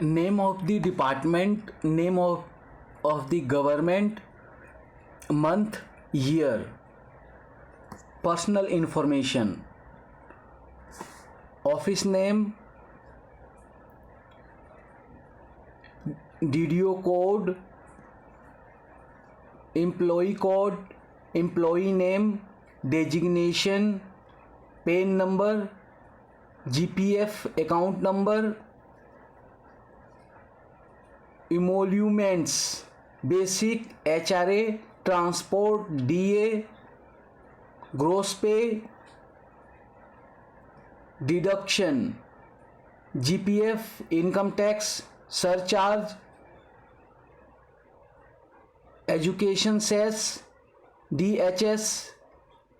Name of the department, name of the government, month, year, personal information, office name, DDO code, code, employee name, designation, PAN number, GPF account number, emoluments, basic, HRA, transport, DA, gross pay, deduction, GPF, income tax, surcharge, education cess, DHS,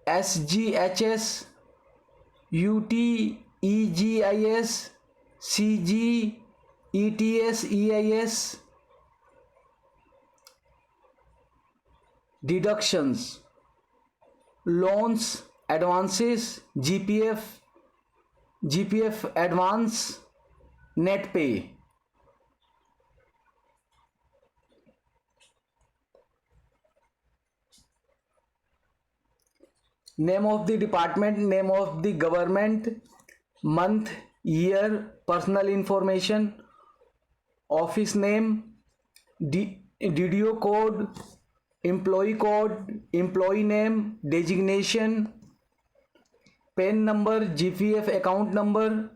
SGHS, UTEGIS, CG, ETS, EIS, deductions, loans, advances, GPF advance, net pay. Name of the department, name of the government, month, year, personal information, office name, DDO code, employee name, designation, PAN number, GPF account number,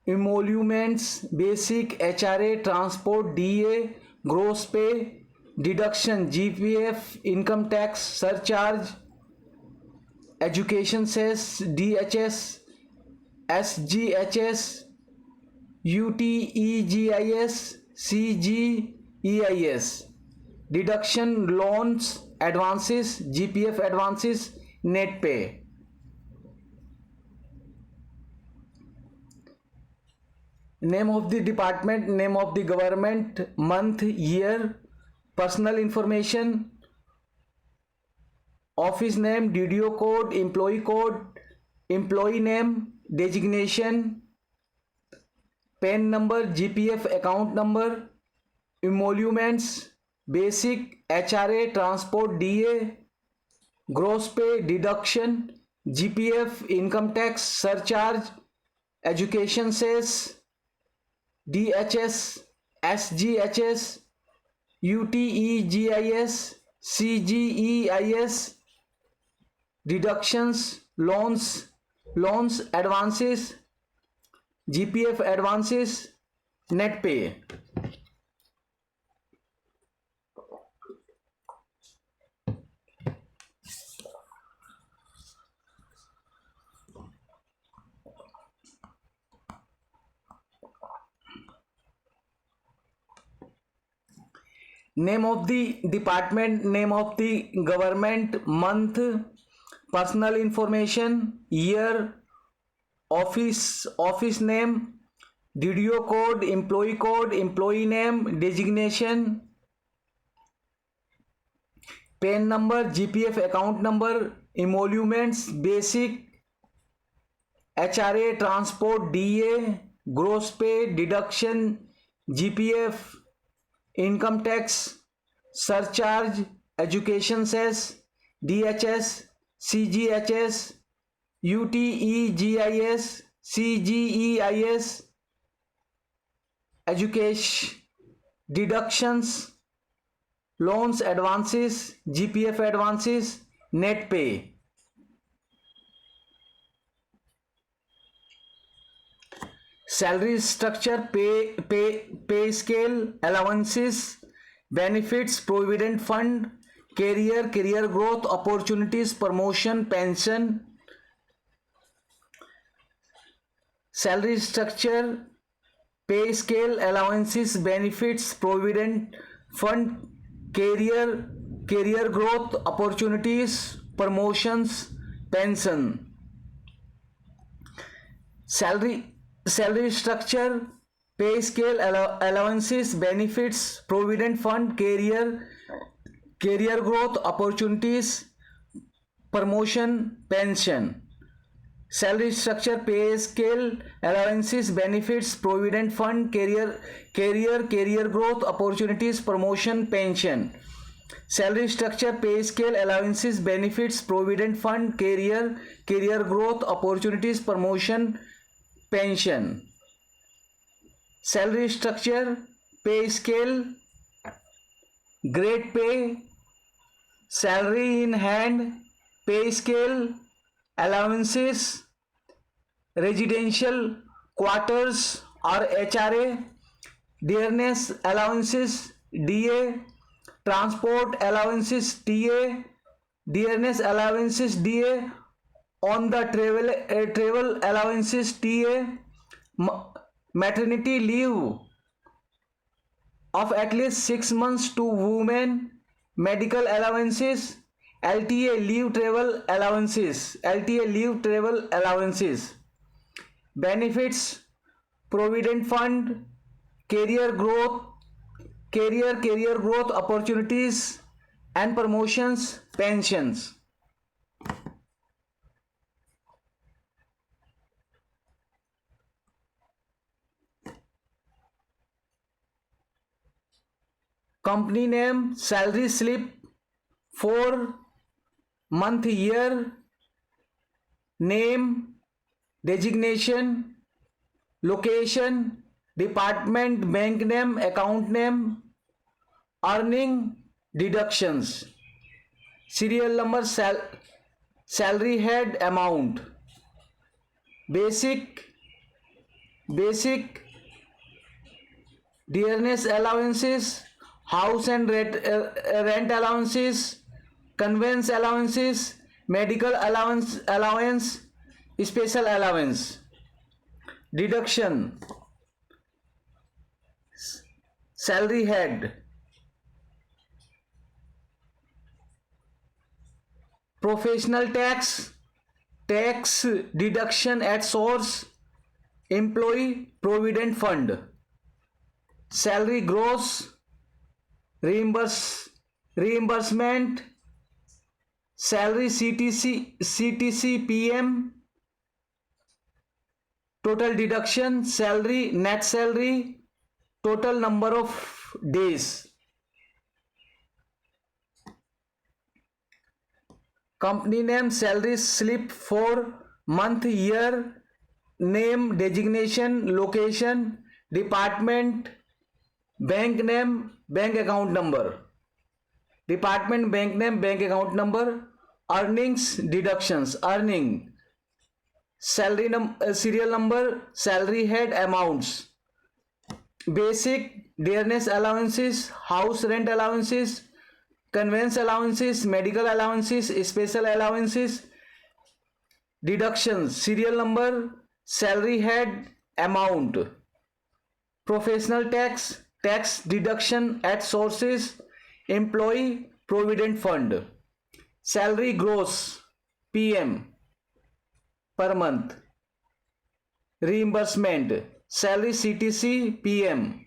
emoluments, basic, HRA, transport, DA, gross pay, deduction, GPF, income tax, surcharge, education cess, DHS, SGHS, UTEGIS, CGEIS, deduction, loans, advances, GPF advances, net pay. Name of the department, name of the government, month, year, personal information, office name, DDO code, employee name, designation, PAN number, GPF account number, emoluments, basic, HRA, transport, DA, gross pay, deduction, GPF, income tax, surcharge, education cess, DHS, SGHS, UTEGIS, CGEIS, deductions, loans, advances, GPF advances, net pay. Name of the department, name of the government, month, personal information, year, office name, DDO code, employee name, designation, PAN number, GPF account number, emoluments, basic, HRA, transport, DA, gross pay, deduction, GPF, income tax, surcharge, education cess, DHS, CGHS, UTEGIS, CGEIS, education, deductions, loans, advances, GPF advances, net pay. Salary structure, pay scale, allowances, benefits, provident fund, career growth, opportunities, promotion, pension. Salary structure, pay scale, allowances, benefits, provident fund, career growth, opportunities, promotions, pension. Salary structure, pay scale, allowances, benefits, provident fund, career growth, opportunities, promotion, pension. salary structure, pay scale, allowances, benefits, provident fund, career growth, opportunities, promotion, pension. Salary structure, pay scale, allowances, benefits, provident fund, career growth, opportunities, promotion, pension. Salary structure, pay scale, grade pay, salary in hand, pay scale, allowances, residential quarters or HRA, dearness allowances DA, transport allowances TA, dearness allowances DA, on the travel allowances TA, maternity leave of at least 6 months to women, medical allowances, LTA leave travel allowances, benefits, provident fund, career growth, career growth opportunities and promotions, pensions. Company name, salary slip for month, year, name, designation, location, department, bank name, account name, earning, deductions, serial number, salary head, amount, basic, dearness allowances, house and rent allowances, conveyance allowances, medical allowance, special allowance, deduction, salary head, professional tax deduction at source, employee provident fund, salary gross, reimbursement, salary CTC PM, total deduction, salary, net salary, total number of days. Company name, salary slip for month, year, name, designation, location, department, bank name, bank account number, department, bank name, bank account number, earnings, deductions, earning, salary serial number, salary head, amounts, basic, dearness allowances, house rent allowances, conveyance allowances, medical allowances, special allowances, deductions, serial number, salary head, amount, professional tax deduction at sources, employee provident fund, salary gross PM per month, reimbursement, salary CTC PM,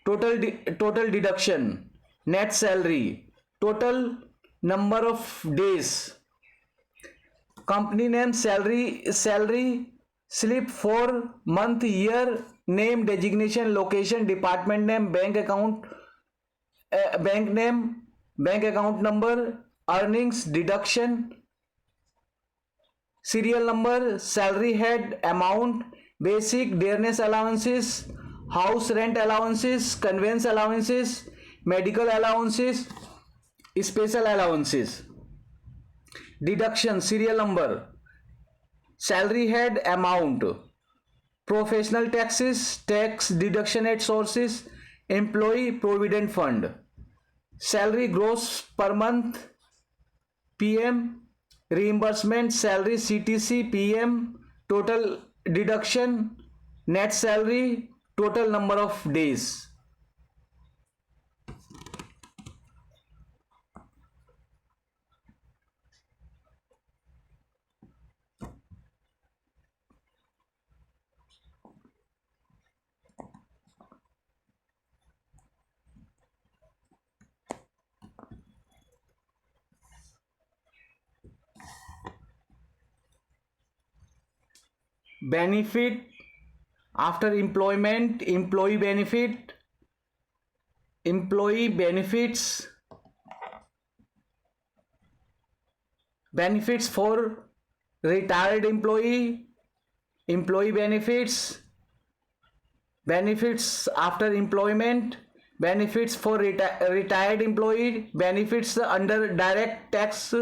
total deduction, net salary, total number of days. Company name, salary slip for month, year, name, designation, location, department name, bank account, bank name, bank account number, earnings, deduction, serial number, salary head, amount, basic, dearness allowances, house rent allowances, conveyance allowances, medical allowances, special allowances, deduction, serial number, salary head, amount, professional taxes, tax deduction at sources, employee provident fund, salary gross per month PM, reimbursement, salary CTC PM, total deduction, net salary, total number of days. benefit after employment, employee benefit, employee benefits, benefits for retired employee, employee benefits, benefits after employment, benefits for retired employee, benefits under direct tax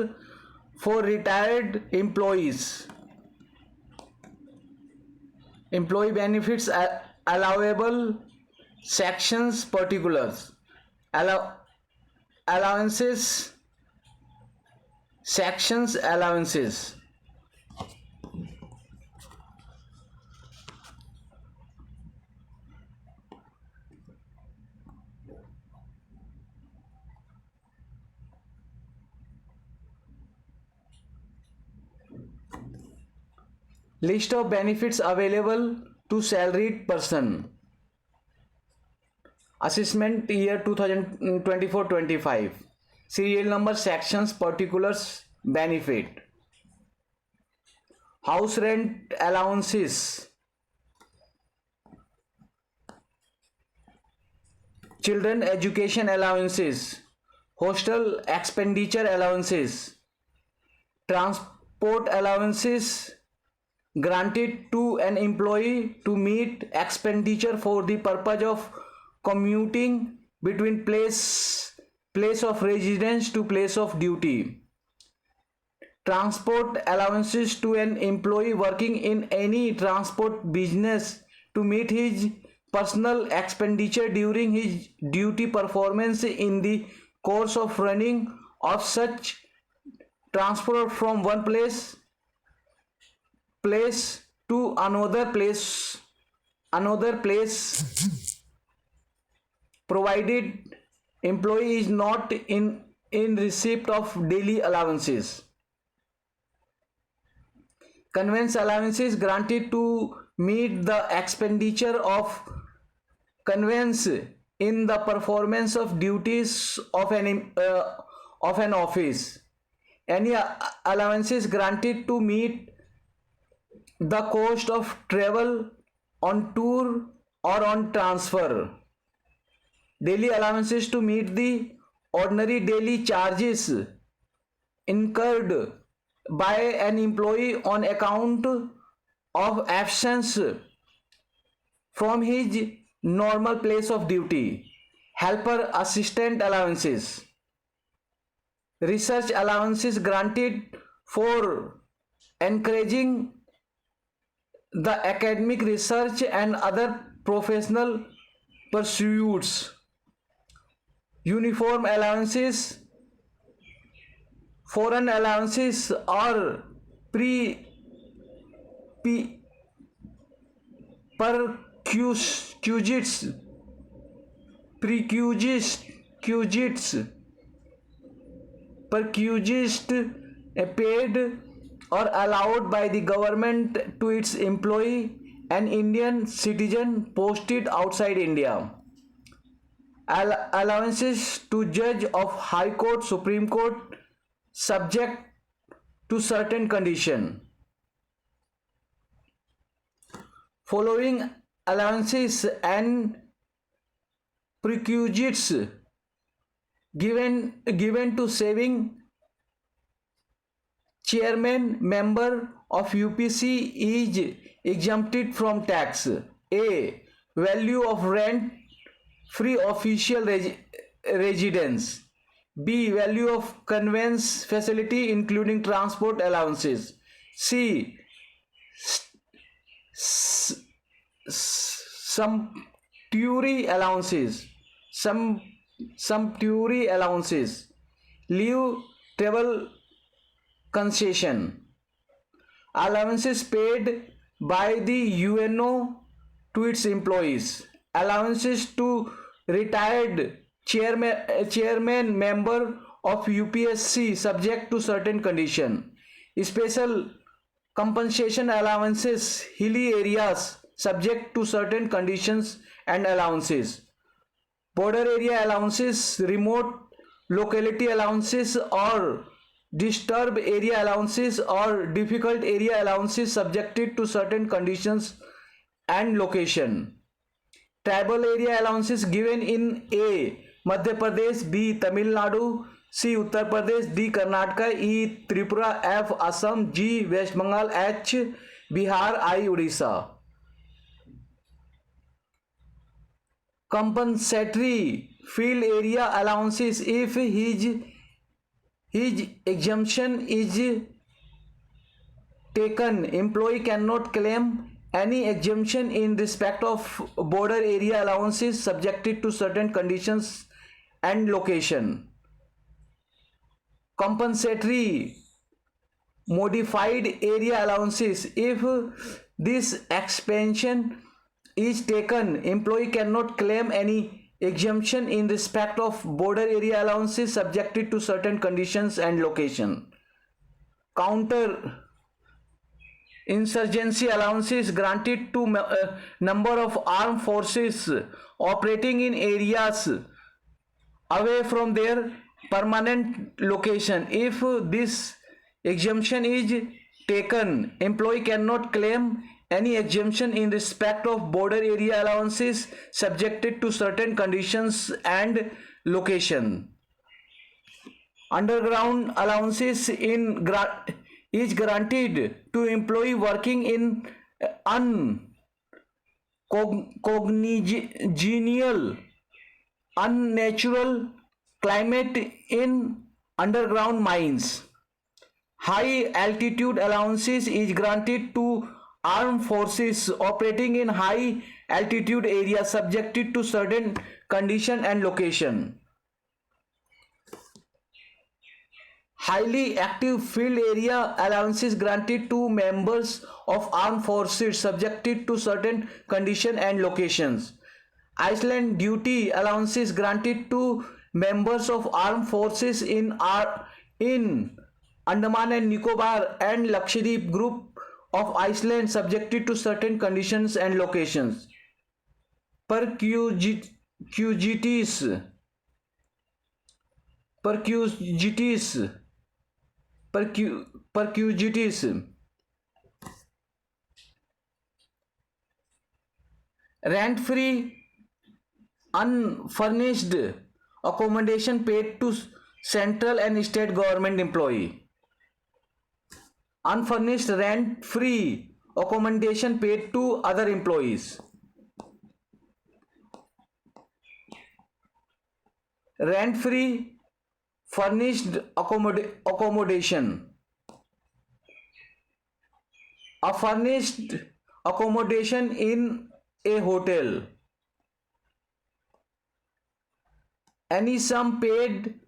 for retired employees, employee benefits allowable sections particulars, allowances sections allowances. List of benefits available to salaried person. Assessment year 2024-25. Serial number, sections, particulars, benefit. House rent allowances. Children education allowances. Hostel expenditure allowances. Transport allowances granted to an employee to meet expenditure for the purpose of commuting between place of residence to place of duty. Transport allowances to an employee working in any transport business to meet his personal expenditure during his duty performance in the course of running of such transport from one place to another place provided employee is not in receipt of daily allowances. Conveyance allowances granted to meet the expenditure of conveyance in the performance of duties of an office. Any allowances granted to meet the cost of travel on tour or on transfer. Daily allowances to meet the ordinary daily charges incurred by an employee on account of absence from his normal place of duty. Helper assistant allowances. Research allowances granted for encouraging the academic research and other professional pursuits. Uniform allowances, foreign allowances or perquisites paid or allowed by the government to its employee, an Indian citizen posted outside India. Allowances to judge of High Court, Supreme Court, subject to certain condition. Following allowances and perquisites given to saving chairman member of UPC is exempted from tax. A. Value of rent free official residence. B. Value of conveyance facility including transport allowances. C. Sumptuary allowances. Sumptuary allowances. Leave travel concession. Allowances paid by the UNO to its employees. Allowances to retired chairman member of UPSC subject to certain condition. Special compensation allowances hilly areas subject to certain conditions and allowances. Border area allowances, remote locality allowances or disturbed area allowances or difficult area allowances subjected to certain conditions and location. Tribal area allowances given in A. Madhya Pradesh, B. Tamil Nadu, C. Uttar Pradesh, D. Karnataka, E. Tripura, F. Assam, G. West Bengal, H. Bihar, I. Odisha. Compensatory field area allowances if his exemption is taken, employee cannot claim any exemption in respect of border area allowances subjected to certain conditions and location. Compensatory modified area allowances if this expansion is taken, employee cannot claim any exemption in respect of border area allowances subjected to certain conditions and location. Counter insurgency allowances granted to number of armed forces operating in areas away from their permanent location. If this exemption is taken, employee cannot claim any exemption in respect of border area allowances subjected to certain conditions and location. Underground allowances is granted to employee working in uncongenial, unnatural climate in underground mines. High altitude allowances is granted to armed forces operating in high altitude areas subjected to certain condition and location. Highly active field area allowances granted to members of armed forces subjected to certain condition and locations. Iceland duty allowances granted to members of armed forces in Andaman and Nicobar and Lakshadweep group of Iceland subjected to certain conditions and locations. Perquisites rent-free unfurnished accommodation paid to central and state government employee. Unfurnished rent-free accommodation paid to other employees. Rent-free furnished accommodation. A furnished accommodation in a hotel. Any sum paid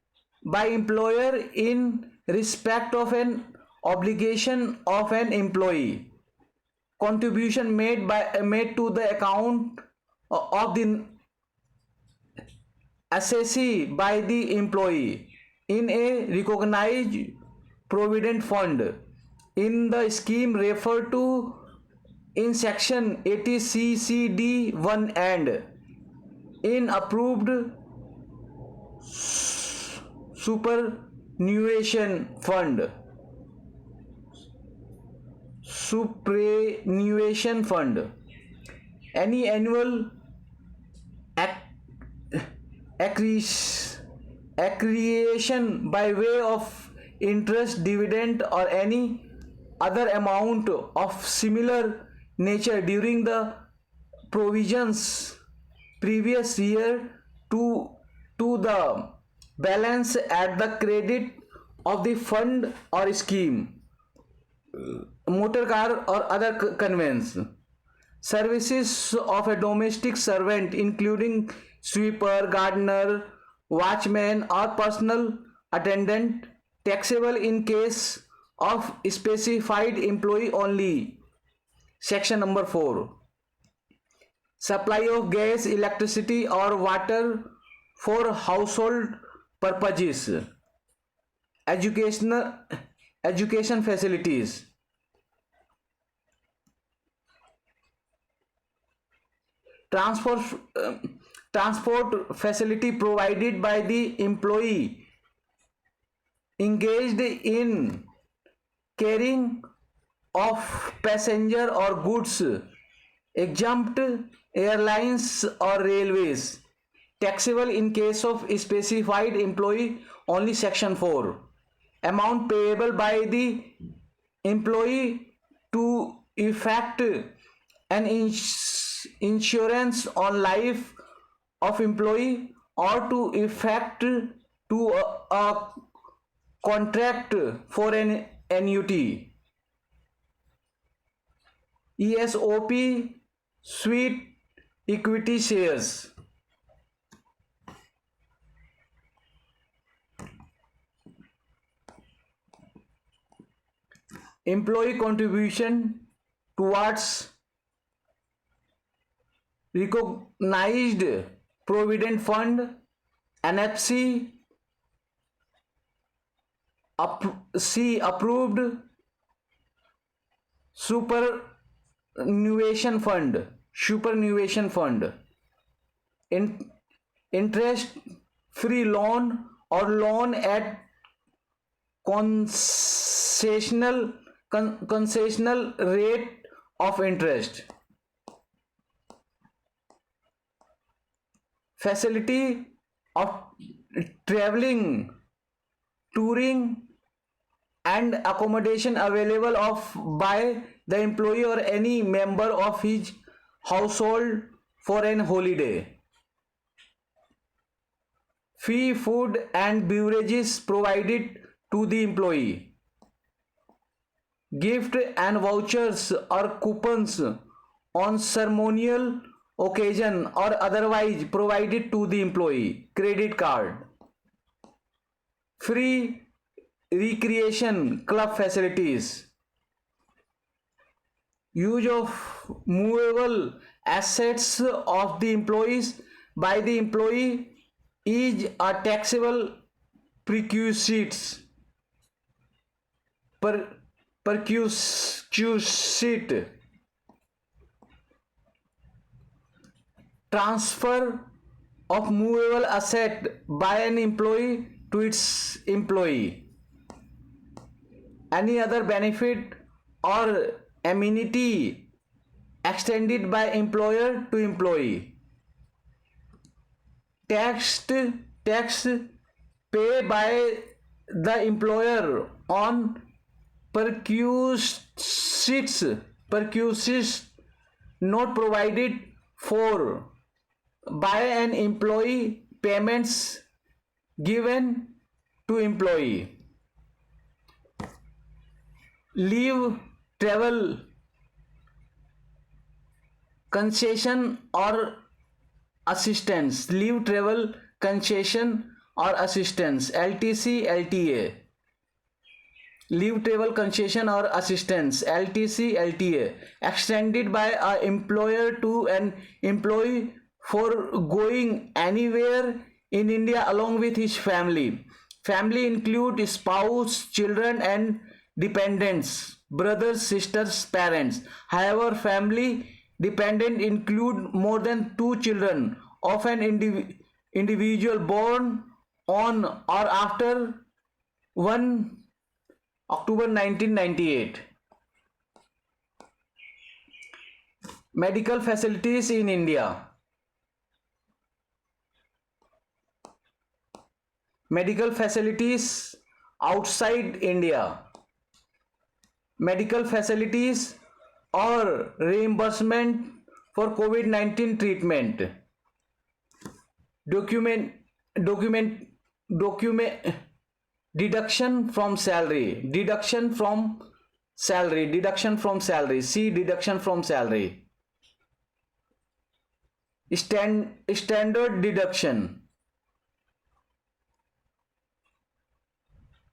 by employer in respect of an obligation of an employee. Contribution made to the account of the assessee by the employee in a recognized provident fund in the scheme referred to in section 80 CCD 1 and in approved superannuation fund. Any annual accretion by way of interest, dividend, or any other amount of similar nature during the provisions previous year to the balance at the credit of the fund or scheme. Motor car or other conveyance. Services of a domestic servant including sweeper, gardener, watchman or personal attendant taxable in case of specified employee only. Section number 4. Supply of gas, electricity or water for household purposes. Education facilities. Transport facility provided by the employee engaged in carrying of passenger or goods, exempt airlines or railways, taxable in case of specified employee only section 4, amount payable by the employee to effect an insurance on life of employee or to effect to a contract for an annuity. ESOP suite equity shares. Employee contribution towards recognized provident fund, NFC. C. Approved superannuation fund. Interest free loan or loan at concessional rate of interest. Facility of traveling, touring and accommodation available by the employee or any member of his household for an holiday. Free food and beverages provided to the employee. Gift and vouchers or coupons on ceremonial occasion or otherwise provided to the employee. Credit card. Free recreation club facilities. Use of movable assets of the employees by the employee is a taxable perquisite. Transfer of movable asset by an employee to its employee. Any other benefit or amenity extended by employer to employee. Tax pay by the employer on perquisites not provided for by an employee, payments given to employee. Leave travel concession or assistance. Leave travel concession or assistance. LTC, LTA. Leave travel concession or assistance. LTC, LTA. Extended by an employer to an employee for going anywhere in India along with his family. Family include spouse, children and dependents, brothers, sisters, parents. However, family dependent include more than 2 children of an individual born on or after 1 October 1998. Medical facilities in India. Medical facilities outside India. Medical facilities or reimbursement for COVID-19 treatment. Document deduction from salary. Deduction from salary. See deduction from salary. Standard deduction.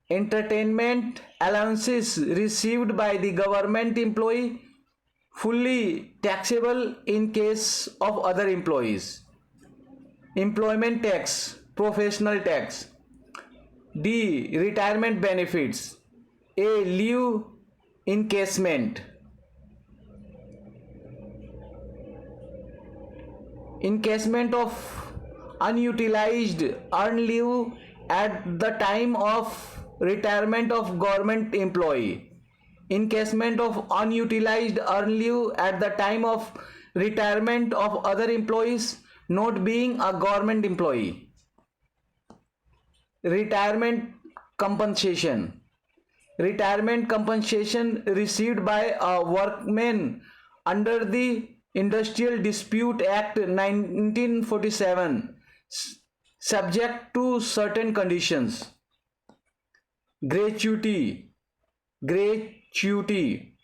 Entertainment allowances received by the government employee, fully taxable in case of other employees. Employment tax, professional tax. D. Retirement benefits. A. Leave encashment. Encashment of unutilized earned leave at the time of retirement of government employee, encashment of unutilized earnings at the time of retirement of other employees not being a government employee, retirement compensation, retirement compensation received by a workman under the Industrial Dispute Act 1947, subject to certain conditions. Gratuity, gratuity,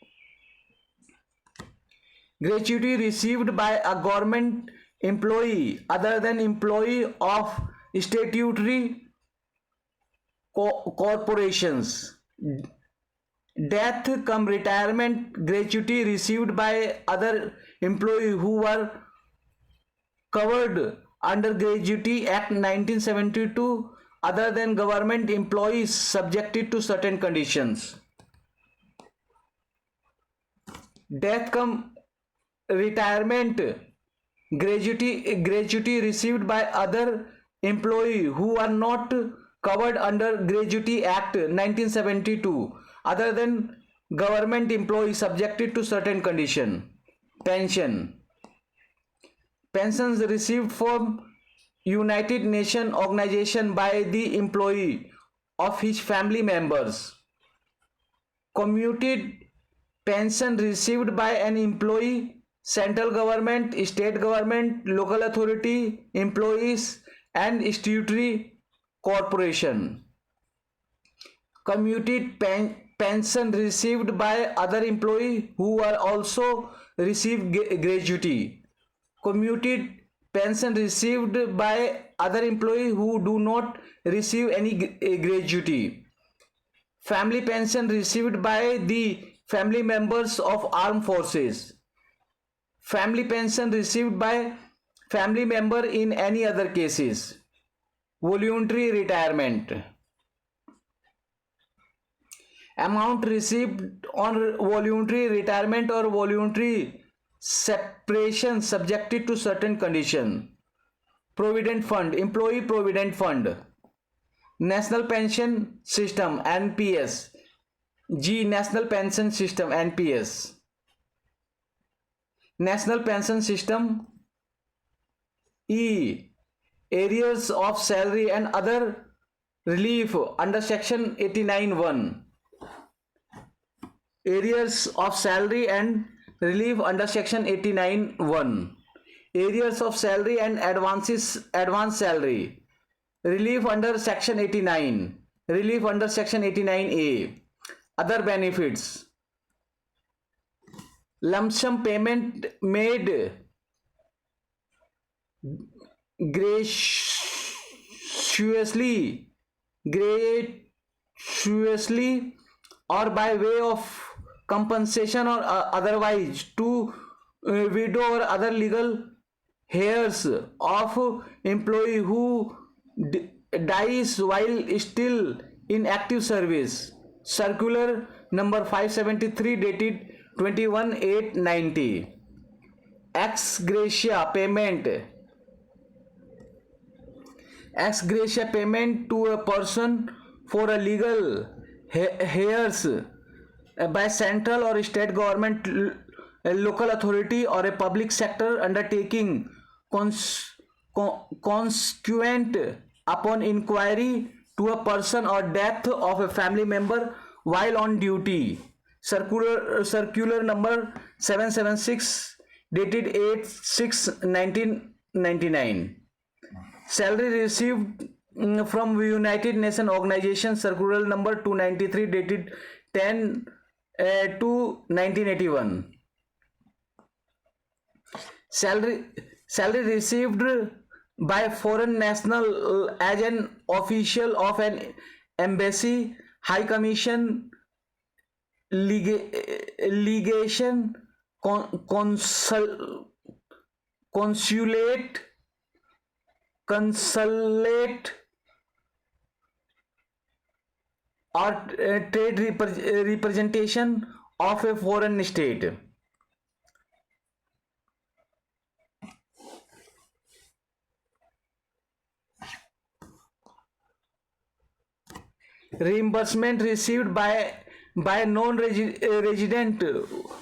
gratuity received by a government employee other than employee of statutory corporations. Death cum retirement gratuity received by other employee who were covered under Gratuity Act 1972 other than government employees subjected to certain conditions. Death cum retirement gratuity received by other employee who are not covered under Gratuity Act 1972 other than government employee subjected to certain condition. Pension, pensions received from United Nations organization by the employee of his family members. Commuted pension received by an employee, central government, state government, local authority, employees and statutory corporation. Commuted pension received by other employee who are also receive gratuity. Commuted pension received by other employee who do not receive any gratuity. Family pension received by the family members of armed forces. Family pension received by family member in any other cases. Voluntary retirement, amount received on voluntary retirement or voluntary separation subjected to certain condition. Provident fund, employee provident fund, national pension system NPS, G national pension system NPS, national pension system, E areas of salary and other relief under section 89(1), areas of salary and relief under section 89(1), areas of salary and advance salary, relief under section 89, relief under section 89A, other benefits, lump sum payment made graciously or by way of compensation or otherwise to widow or other legal heirs of employee who dies while still in active service. Circular number 573 dated 21/8/90. Ex gratia payment, ex gratia payment to a person for a legal heirs by central or state government, a local authority or a public sector undertaking consequent upon inquiry to a person or death of a family member while on duty. Circular number 776 dated 8/6/1999. Salary received from United Nations organization, circular number 293 dated 10/2/1981. Salary received by foreign national as an official of an embassy, high commission, legation, consulate or trade representation of a foreign state. reimbursement received by a non-resident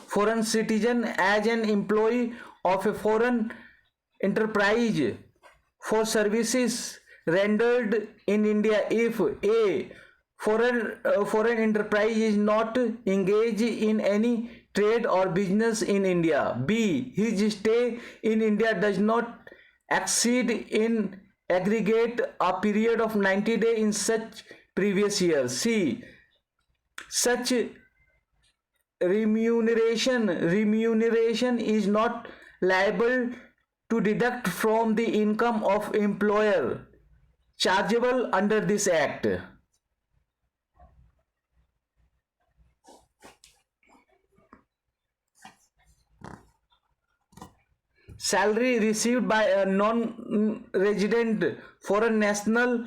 foreign citizen as an employee of a foreign enterprise for services rendered in India if a foreign enterprise is not engaged in any trade or business in India. B. His stay in India does not exceed in aggregate a period of 90 days in such previous year. C. Such remuneration is not liable to deduct from the income of employer chargeable under this act. Salary received by a non-resident foreign national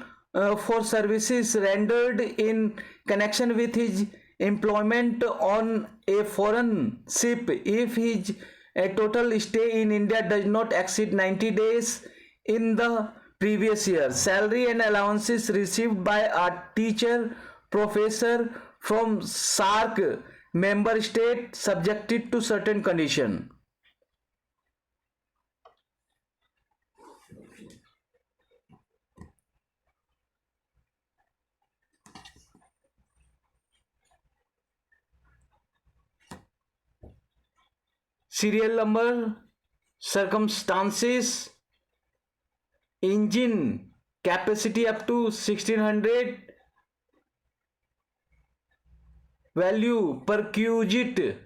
for services rendered in connection with his employment on a foreign ship if his total stay in India does not exceed 90 days in the previous year. Salary and allowances received by a teacher professor from SAARC member state subjected to certain condition. Serial number, circumstances, engine capacity up to 1600, value per cubic,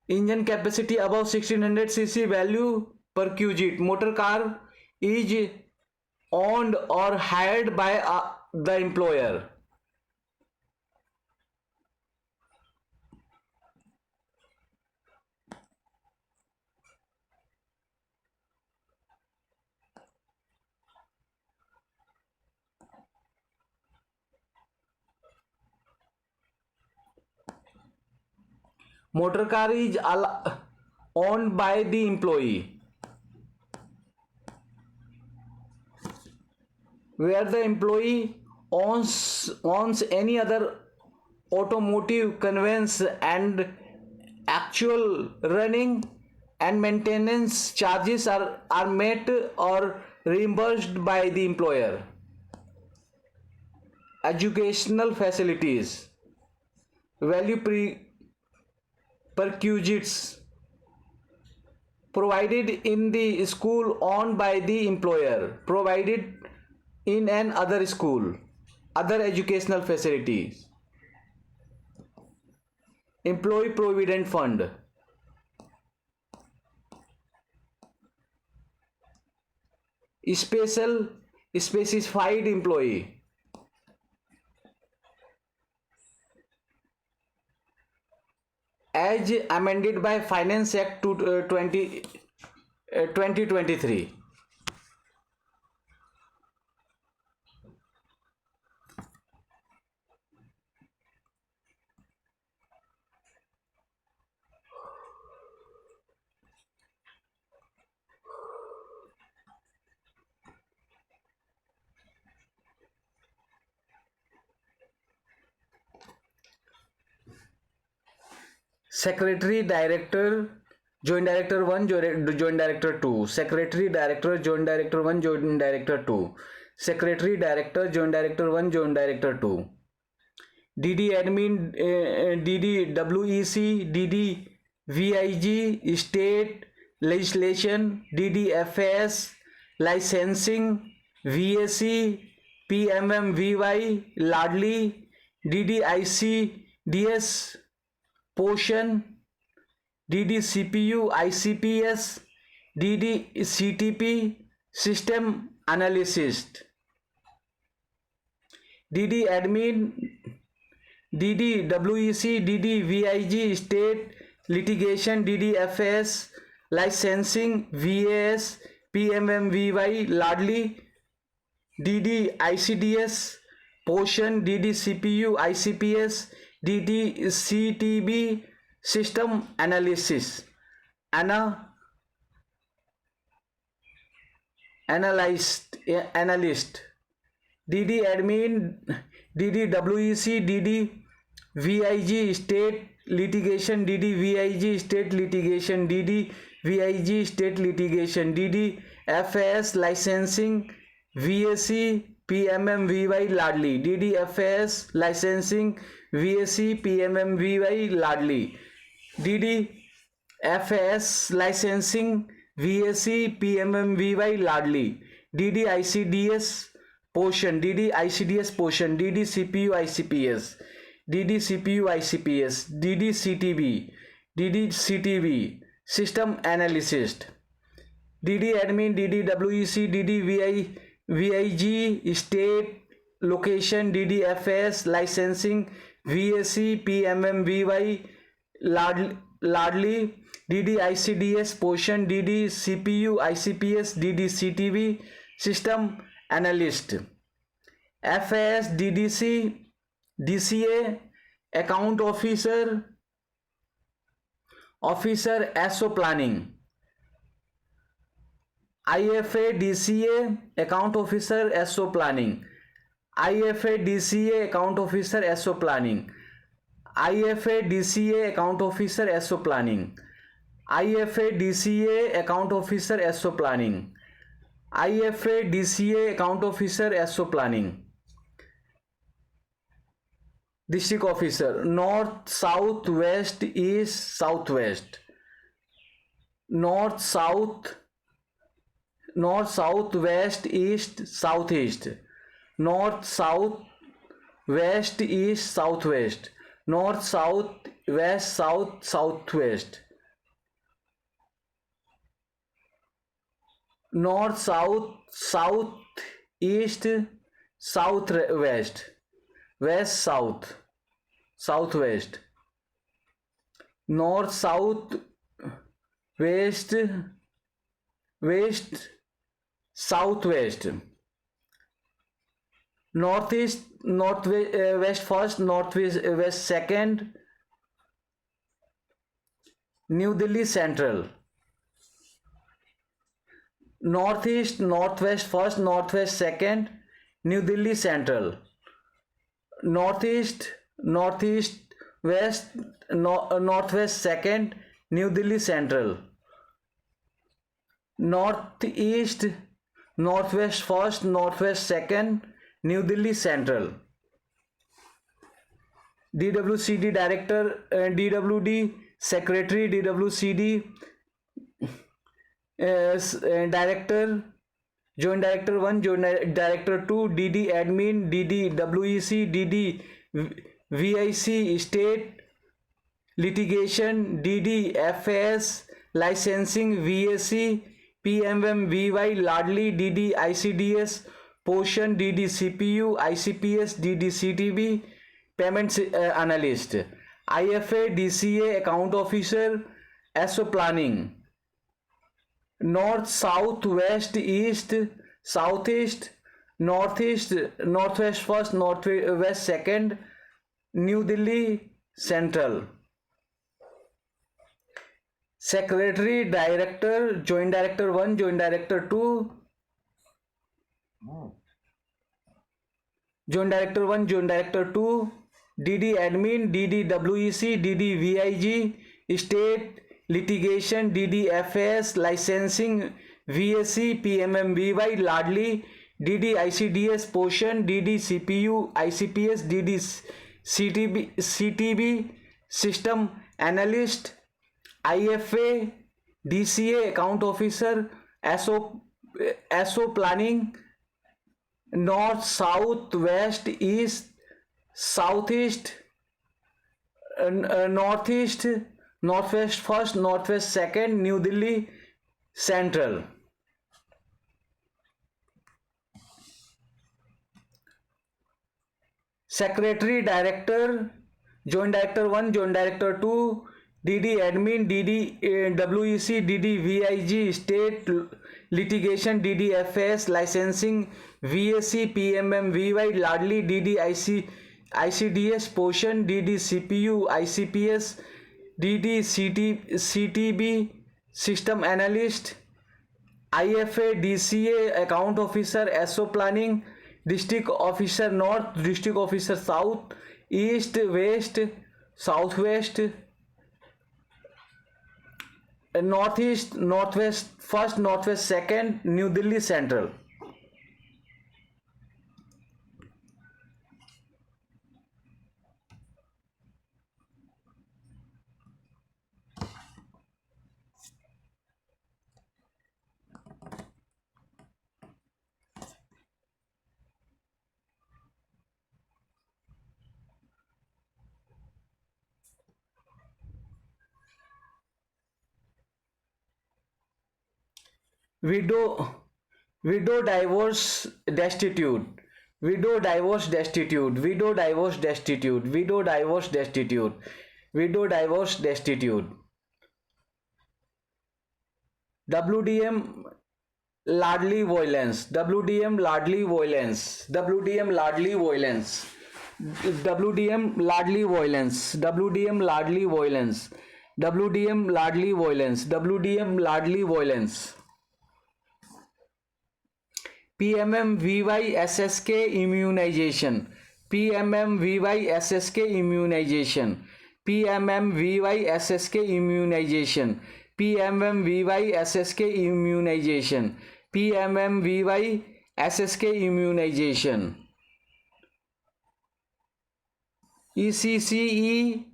engine capacity above 1600 cc, value per cubic. Motor car is owned or hired by the employer. Motor car is owned by the employee. Where the employee owns any other automotive conveyance and actual running and maintenance charges are met or reimbursed by the employer. Educational facilities, value per cubics provided in the school owned by the employer, provided in an other school, other educational facilities. Employee provident fund, specified employee, as amended by Finance Act 2023. Secretary Director, Joint Director 1, Joint Director 2, Secretary Director, Joint Director 1, Joint Director 2, Secretary Director, Joint Director 1, Joint Director 2, DD Admin, DD WEC, DD VIG, State Legislation, DDFS, Licensing, VAC, PMMVY, Ladli, DDIC, DS, Potion, DDCPU, ICPS, DDCTP, System Analyst, DD Admin, DDWEC, DDVIG, State Litigation, DDFS, Licensing, VAS, PMMVY, Ladli, DDICDS, Potion, DDCPU, ICPS, DDCTB, System Analysis, Analyst, DD admin, DD WEC, DD VIG state litigation, DD VIG state litigation, DD VIG state litigation, DD FAS licensing, VAC PMMVY Ladli, DD FAS licensing, VAC PMMVY Ladli, DD FAS licensing, VAC PMMVY Ladli, DD ICDS portion, DD ICDS portion, DD CPU ICPS, DD CPU ICPS, DD CTB, DD CTB system analyst, DD admin, DD WEC, DD VIG state location, DD FAS licensing, VAC PMMVY Ladli, DD ICDS portion, DD CPU ICPS, DD CTV system analyst, FAS DDC DCA account officer SO planning, IFA DCA account officer SO planning, IFA DCA account officer SO planning, IFA DCA account officer SO planning, IFA DCA account officer SO planning, IFA DCA account officer SO planning. District officer north, south, west, east, southwest, north, south, west, east, southeast, north, south, west, east, southwest, north, south, west, south, southwest, north, south, east, southwest, west, south, southwest, north, south, west, southwest, northeast, northwest first, northwest west second, New Delhi Central, northeast, northwest first, northwest second, New Delhi Central, northeast, west, northwest second, New Delhi Central, northeast, northwest first, northwest second, New Delhi Central, DWCD director, DWD secretary, DWCD director, joint director 1, joint director 2, DD admin, DD WEC, DD VIC state litigation, DD FAS licensing, VAC PMMVY Ladli, DD ICDS portion, DD CPU ICPS, DD CTB payment analyst, IFA DCA account officer SO planning, north, south, west, east, southeast, northeast, northwest first, northwest second, New Delhi Central, secretary, director, joint director 1, joint director 2, joint director 1, joint director 2, DD admin, DD WEC, DD VIG state litigation, DD FAS licensing, VAC PMMVY Ladli, DD ICDS portion, DD CPU ICPS, DD CTB system analyst, IFA DCA account officer SO planning, north, south, west, east, southeast, northeast, northwest first, northwest second, New Delhi Central, secretary, director, joint director 1, joint director 2, DD admin, DD WEC, DD VIG state litigation, DD FAS licensing, VAC PMMVY Ladli, DD ICDS portion, DD CPU ICPS, DD CTB system analyst, IFA DCA account officer SO planning, district officer north, district officer south, east, west, southwest, northeast, northwest first, northwest second, New Delhi central. Widow, widow divorce destitute, widow divorce destitute, widow divorce destitute, widow divorce destitute, widow divorce destitute. WDM Ladli violence, WDM Ladli violence, WDM Ladli violence, WDM Ladli violence, WDM Ladli violence, WDM Ladli violence, WDM Ladli violence. PMMVY-SSK immunization, PMMVY-SSK immunization, PMMVY-SSK immunization, PMMVY-SSK immunization, PMMVY-SSK immunization. ECCE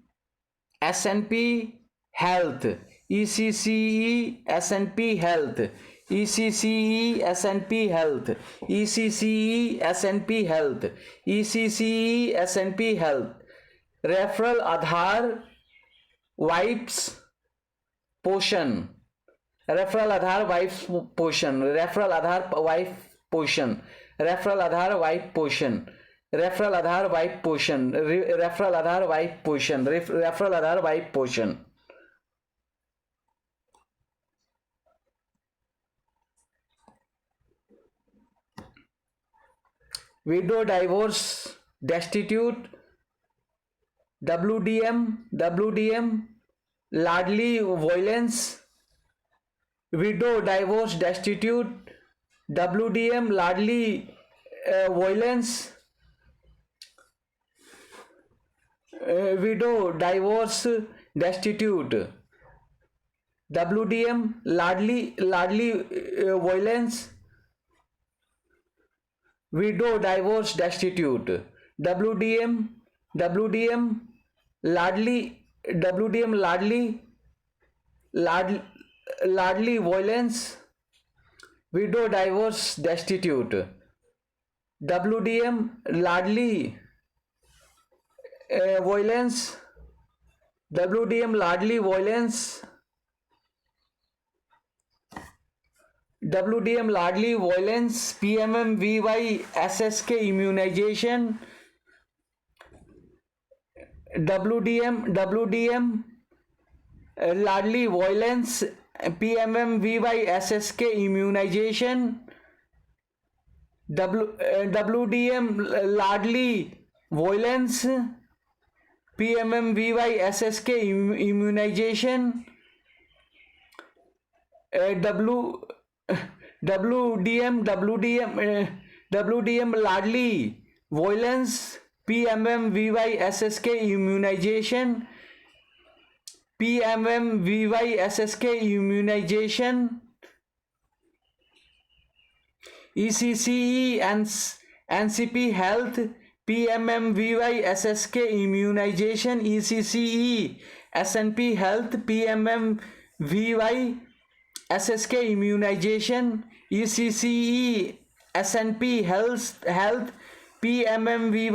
SNP Health, ECCE SNP Health, ECCE SNP Health, ECCE SNP Health, ECCE SNP Health. Referral Aadhaar Wipes Potion, Referral Aadhaar Wipes Potion, Referral Aadhaar Wipe Potion, Referral Aadhaar Wipe Potion, Referral Aadhaar Wipe Potion, Referral Aadhaar Wipe Potion, Referral Aadhaar Wipe Potion. Widow divorce destitute, WDM Ladli violence, widow divorce destitute, WDM Ladli violence, widow divorce destitute, WDM Ladli violence, widow divorce destitute, WDM Ladli violence, widow divorce destitute, WDM Ladli violence, WDM Ladli violence, WDM Ladli violence, PMMVY-SSK immunization, WDM Ladli violence, PMMVY-SSK immunization, WDM Ladli violence, PMMVY-SSK immunization, WDM Ladli violence, PMMVY-SSK immunization, PMMVY-SSK immunization. ECCE and NCP Health, PMMVY-SSK immunization, ECCE SNP Health, PMMVY-SSK immunization, ECCE SNP Health, PMMVY